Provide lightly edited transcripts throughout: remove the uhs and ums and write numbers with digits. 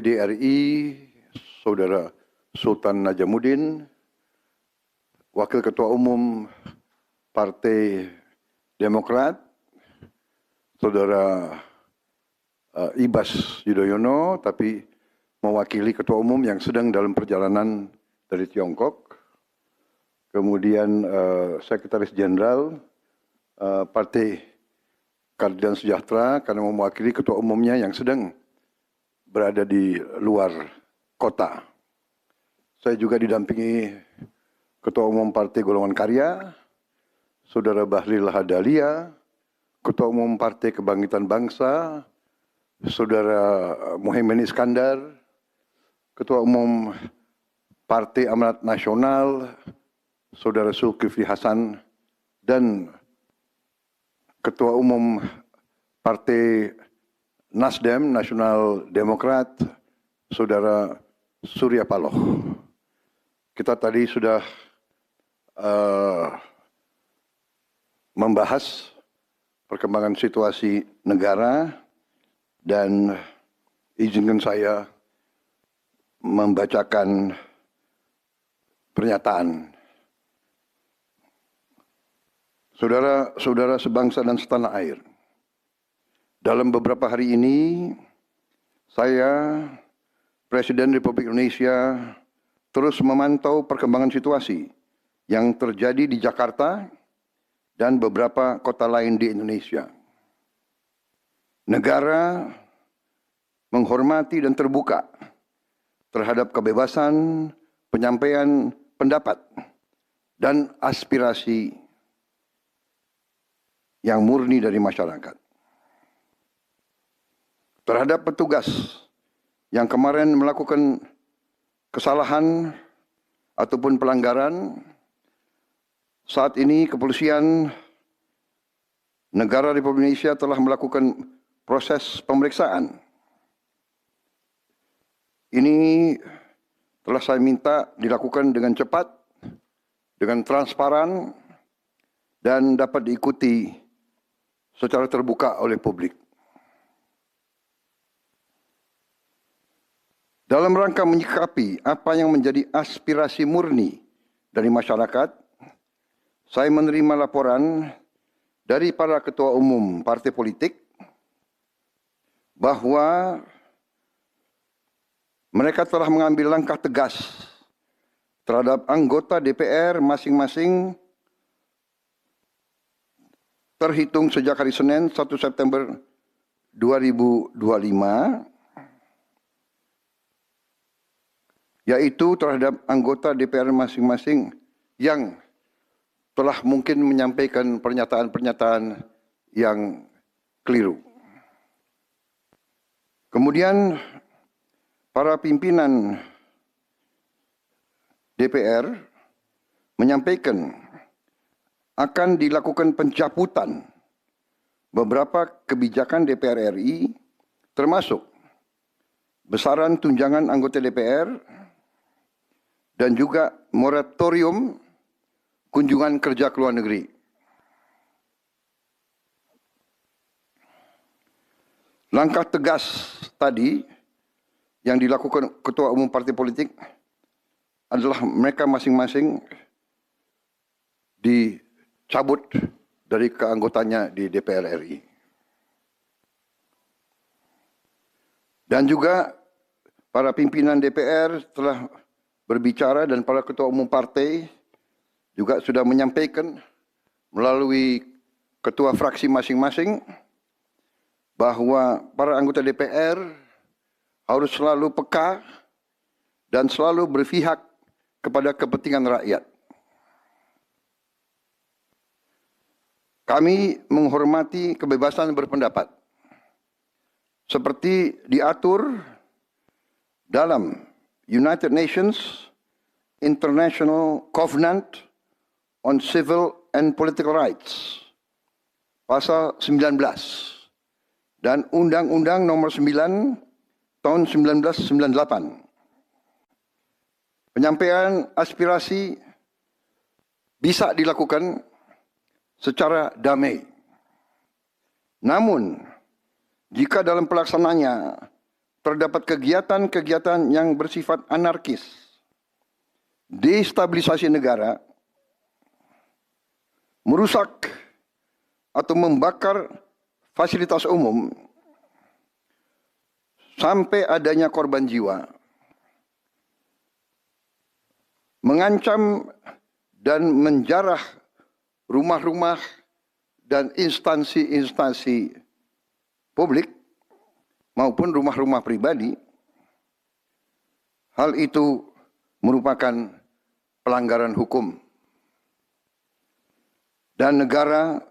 DPD RI, Saudara Sultan Najamuddin, Wakil Ketua Umum Partai Demokrat, Saudara Ibas Yudhoyono, tapi mewakili Ketua Umum yang sedang dalam perjalanan dari Tiongkok. Kemudian Sekretaris Jenderal Partai Keadilan Sejahtera karena mewakili Ketua Umumnya yang sedang berada di luar kota. Saya juga didampingi Ketua Umum Partai Golongan Karya, Saudara Bahlil Lahadalia, Ketua Umum Partai Kebangkitan Bangsa, Saudara Muhaimin Iskandar, Ketua Umum Partai Amanat Nasional, Saudara Zulkifli Hasan, dan Ketua Umum Partai Nasdem, Nasional Demokrat, Saudara Surya Paloh. Kita tadi sudah membahas perkembangan situasi negara dan izinkan saya membacakan pernyataan. Saudara-saudara sebangsa dan setanah air, dalam beberapa hari ini saya, Presiden Republik Indonesia, terus memantau perkembangan situasi yang terjadi di Jakarta dan beberapa kota lain di Indonesia. Negara menghormati dan terbuka terhadap kebebasan penyampaian pendapat dan aspirasi yang murni dari masyarakat. Terhadap petugas yang kemarin melakukan kesalahan ataupun pelanggaran, saat ini kepolisian negara Republik Indonesia telah melakukan proses pemeriksaan. Ini telah saya minta dilakukan dengan cepat, dengan transparan, dan dapat diikuti secara terbuka oleh publik. Dalam rangka menyikapi apa yang menjadi aspirasi murni dari masyarakat, saya menerima laporan dari para ketua umum partai politik bahwa mereka telah mengambil langkah tegas terhadap anggota DPR masing-masing terhitung sejak hari Senin 1 September 2025, yaitu terhadap anggota DPR masing-masing yang telah mungkin menyampaikan pernyataan-pernyataan yang keliru. Kemudian para pimpinan DPR menyampaikan akan dilakukan pencabutan beberapa kebijakan DPR RI, termasuk besaran tunjangan anggota DPR dan juga moratorium kunjungan kerja ke luar negeri. Langkah tegas tadi yang dilakukan ketua umum partai politik adalah mereka masing-masing dicabut dari keanggotaannya di DPR RI. Dan juga para pimpinan DPR telah berbicara dan para ketua umum partai juga sudah menyampaikan melalui ketua fraksi masing-masing bahwa para anggota DPR harus selalu peka dan selalu berpihak kepada kepentingan rakyat. Kami menghormati kebebasan berpendapat seperti diatur dalam United Nations International Covenant on Civil and Political Rights, pasal 19, dan Undang-Undang Nomor 9 tahun 1998. Penyampaian aspirasi bisa dilakukan secara damai. Namun, jika dalam pelaksananya terdapat kegiatan-kegiatan yang bersifat anarkis, destabilisasi negara, merusak atau membakar fasilitas umum, sampai adanya korban jiwa, mengancam dan menjarah rumah-rumah dan instansi-instansi publik maupun rumah-rumah pribadi, hal itu merupakan pelanggaran hukum. Dan negara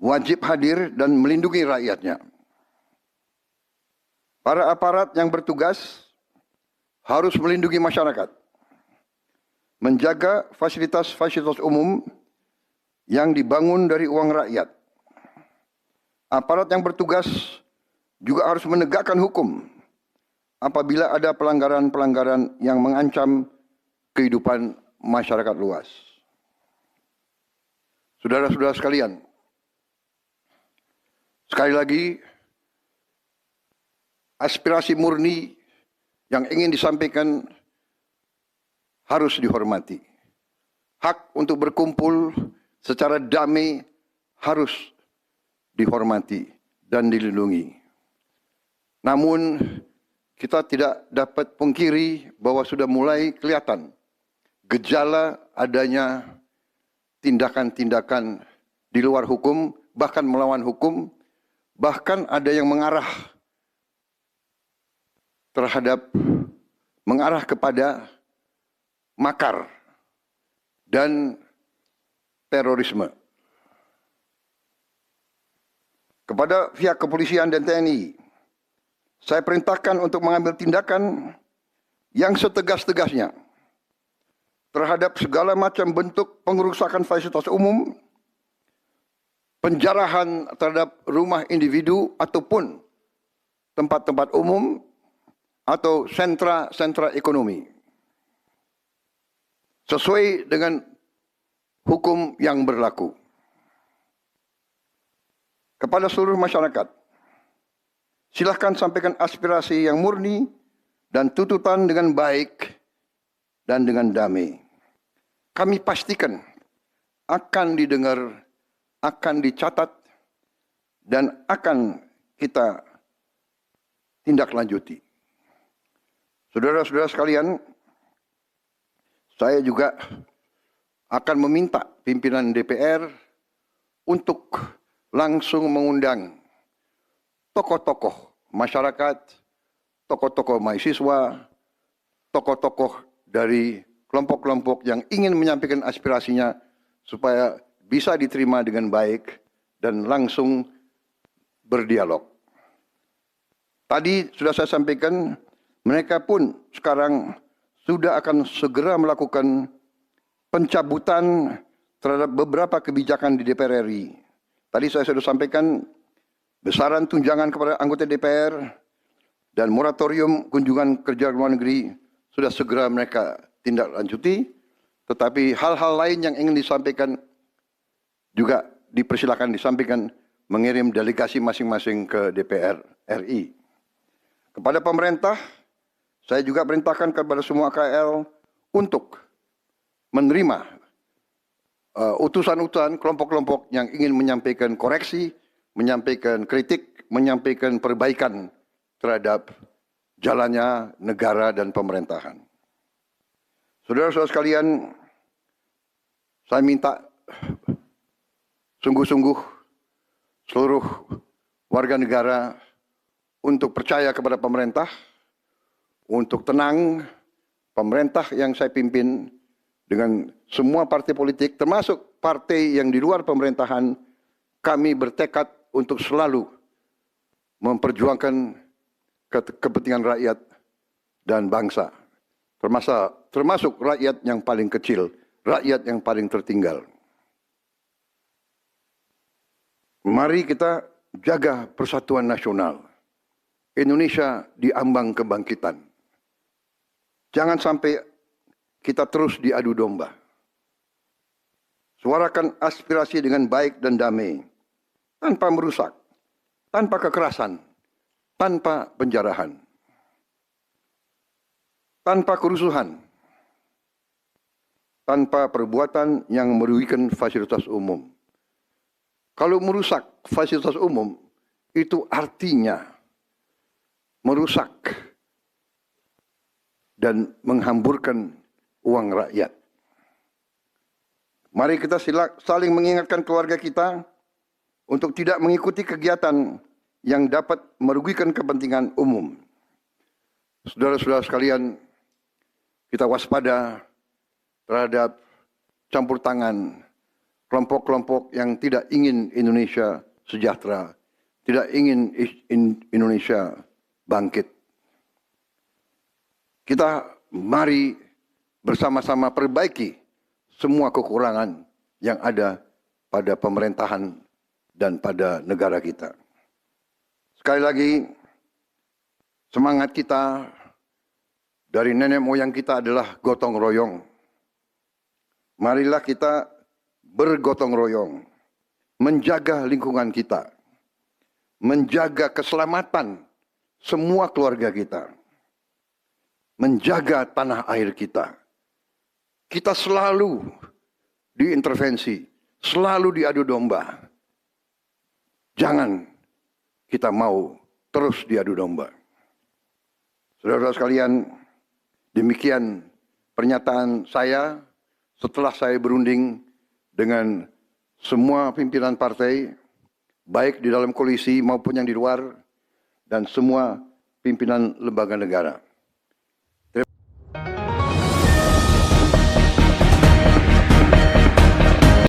wajib hadir dan melindungi rakyatnya. Para aparat yang bertugas harus melindungi masyarakat, menjaga fasilitas-fasilitas umum yang dibangun dari uang rakyat. Aparat yang bertugas juga harus menegakkan hukum apabila ada pelanggaran-pelanggaran yang mengancam kehidupan masyarakat luas. Saudara-saudara sekalian, sekali lagi, aspirasi murni yang ingin disampaikan harus dihormati. Hak untuk berkumpul secara damai harus dihormati dan dilindungi. Namun, kita tidak dapat pungkiri bahwa sudah mulai kelihatan gejala adanya tindakan-tindakan di luar hukum, bahkan melawan hukum, bahkan ada yang mengarah kepada makar dan terorisme. Kepada pihak kepolisian dan TNI, saya perintahkan untuk mengambil tindakan yang setegas-tegasnya terhadap segala macam bentuk pengerusakan fasilitas umum, penjarahan terhadap rumah individu ataupun tempat-tempat umum atau sentra-sentra ekonomi, sesuai dengan hukum yang berlaku. Kepada seluruh masyarakat, silakan sampaikan aspirasi yang murni dan tuntutan dengan baik dan dengan damai. Kami pastikan akan didengar, akan dicatat, dan akan kita tindak lanjuti. Saudara-saudara sekalian, saya juga akan meminta pimpinan DPR untuk langsung mengundang tokoh-tokoh masyarakat, tokoh-tokoh mahasiswa, tokoh-tokoh dari kelompok-kelompok yang ingin menyampaikan aspirasinya supaya bisa diterima dengan baik dan langsung berdialog. Tadi sudah saya sampaikan, mereka pun sekarang sudah akan segera melakukan pencabutan terhadap beberapa kebijakan di DPR RI. Tadi saya sudah sampaikan besaran tunjangan kepada anggota DPR dan moratorium kunjungan kerja luar negeri sudah segera mereka tindak lanjuti, tetapi hal-hal lain yang ingin disampaikan juga dipersilakan disampaikan mengirim delegasi masing-masing ke DPR RI. Kepada pemerintah, saya juga perintahkan kepada semua KL untuk menerima utusan-utusan kelompok-kelompok yang ingin menyampaikan koreksi, menyampaikan kritik, menyampaikan perbaikan terhadap jalannya negara dan pemerintahan. Saudara-saudara sekalian, saya minta sungguh-sungguh seluruh warga negara untuk percaya kepada pemerintah, untuk tenang. Pemerintah yang saya pimpin dengan semua partai politik, termasuk partai yang di luar pemerintahan, kami bertekad untuk selalu memperjuangkan kepentingan rakyat dan bangsa. Termasuk rakyat yang paling kecil, rakyat yang paling tertinggal. Mari kita jaga persatuan nasional. Indonesia di ambang kebangkitan. Jangan sampai kita terus diadu domba. Suarakan aspirasi dengan baik dan damai, tanpa merusak, tanpa kekerasan, tanpa penjarahan, tanpa kerusuhan, tanpa perbuatan yang merugikan fasilitas umum. Kalau merusak fasilitas umum, itu artinya merusak dan menghamburkan uang rakyat. Mari kita saling mengingatkan keluarga kita untuk tidak mengikuti kegiatan yang dapat merugikan kepentingan umum. Saudara-saudara sekalian, kita waspada terhadap campur tangan kelompok-kelompok yang tidak ingin Indonesia sejahtera, tidak ingin Indonesia bangkit. Kita mari bersama-sama perbaiki semua kekurangan yang ada pada pemerintahan dan pada negara kita. Sekali lagi, semangat kita dari nenek moyang kita adalah gotong royong. Marilah kita bergotong royong, menjaga lingkungan kita, menjaga keselamatan semua keluarga kita, menjaga tanah air kita. Kita selalu diintervensi, selalu diadu domba. Jangan kita mau terus diadu domba. Saudara-saudara sekalian, demikian pernyataan saya setelah saya berunding dengan semua pimpinan partai, baik di dalam koalisi maupun yang di luar, dan semua pimpinan lembaga negara.